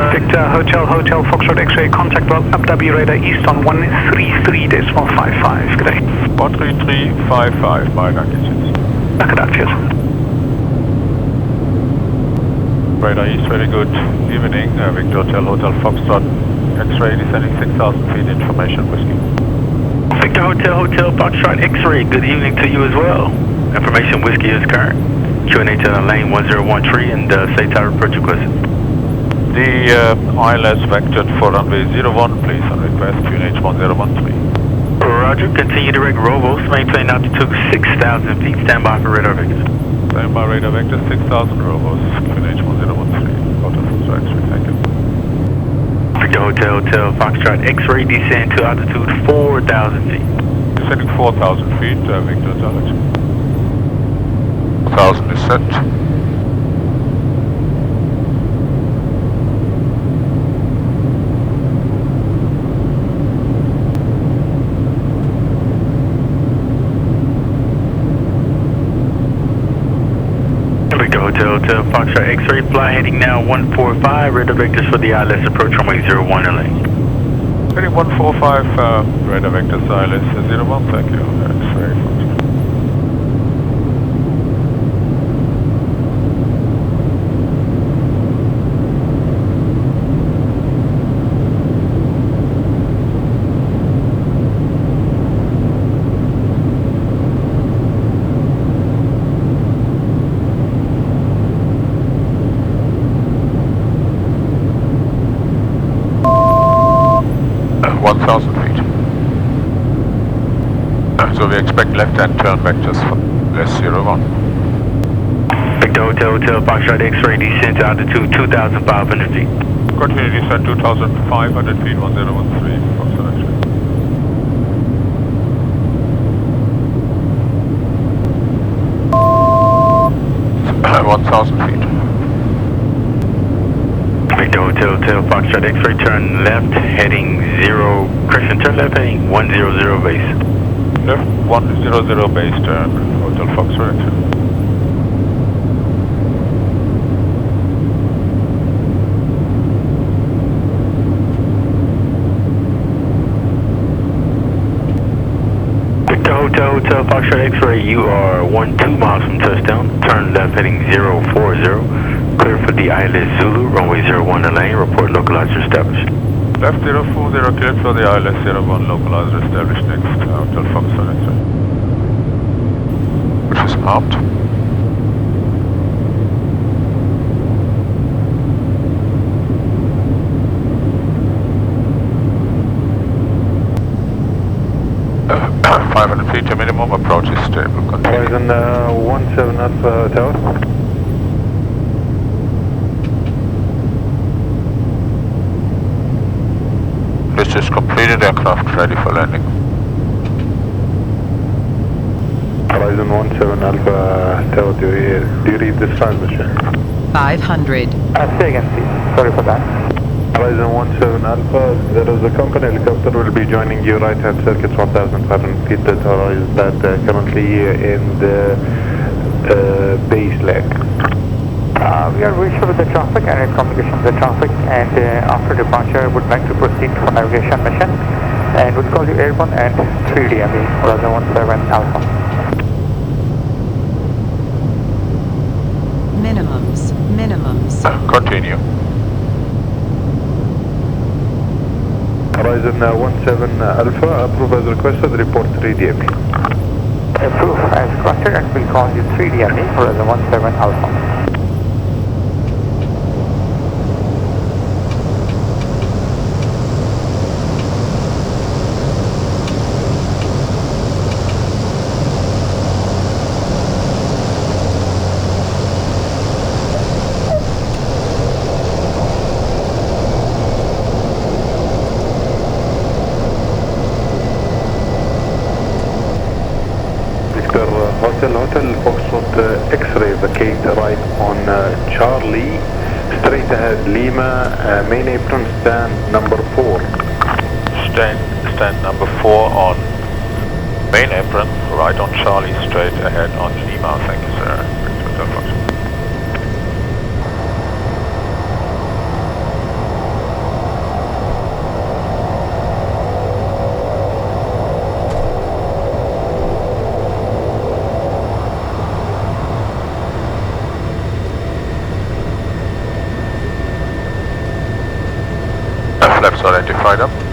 Victor, Hotel, Foxtrot X-ray, contact Abu Dhabi radar east on 133.55. Good day. 133.55, my danke, tschüss. Danke, da, cheers. Radar east, very good evening. Victor, Hotel, Foxtrot X-ray, descending 6,000 feet, information whiskey. Victor, Hotel, Foxtrot X-ray, good evening to you as well. Information whiskey is current. QNH on lane 1013 and say tower approach requested. The ILS vectored for runway 01, please, on request QNH 1013. Roger, continue direct Rovos, maintain altitude 6,000 feet, stand by for radar vector. Stand by radar vector 6,000 Rovos, QNH 1013. Hotel Foxtrot X-ray, thank you. Victor, Hotel, Foxtrot X-ray, descend to altitude 4,000 feet. Descending 4,000 feet, Victor, altitude. 4,000 is set. Hotel, Foxtrot X-ray, fly heading now 145, radar vectors for the ILS approach runway 01 in lane. Heading 145, radar vectors ILS 01, thank you. X-ray, so we expect left-hand turn vectors for S01. Victor, Hotel, Foxtrot X-ray, descend to altitude 2,500 feet. Continue descent 2,500 feet, 1013, Foxtrot X-ray. Uh, 1,000 feet. Victor, Hotel, Foxtrot X-ray, turn left, heading 0, correction, turn left, heading 100 base. Left 100 base turn, Hotel Foxtrot X-ray. Victor, Hotel, Foxtrot X-ray, you are 12 miles from touchdown, turn left, heading 040, clear for the ILS Zulu, runway 01 in lane, report localizer established. Left 040, cleared for the ILS 01, localizer established next, Hotel Foxtrot X-ray. Which is armed. Uh, 500 feet to minimum, approach is stable, continue. Horizon 17 Alpha Tower. List is completed, aircraft ready for landing. Horizon 17 Alpha Tower, do you read this transmission? 500. Say again, please. Sorry for that. Horizon 17 Alpha, there is a company helicopter will be joining you right-hand circuit 1,500 feet that is currently in the base leg. We are reached with the traffic and in communication with the traffic, and after departure would like to proceed for navigation mission and would call you airborne and 3DME, Horizon 17 Alpha. Minimums. Continue. Horizon 17 Alpha, approve as requested, report 3DME. Approve as requested and we'll call you 3DME, Horizon 17 Alpha. Hotel Foxtrot X-ray, vacate right on Charlie, straight ahead Lima, main apron stand number 4. Stand number 4 on main apron, right on Charlie, straight ahead on Lima. Thank you, sir. flaps identified up.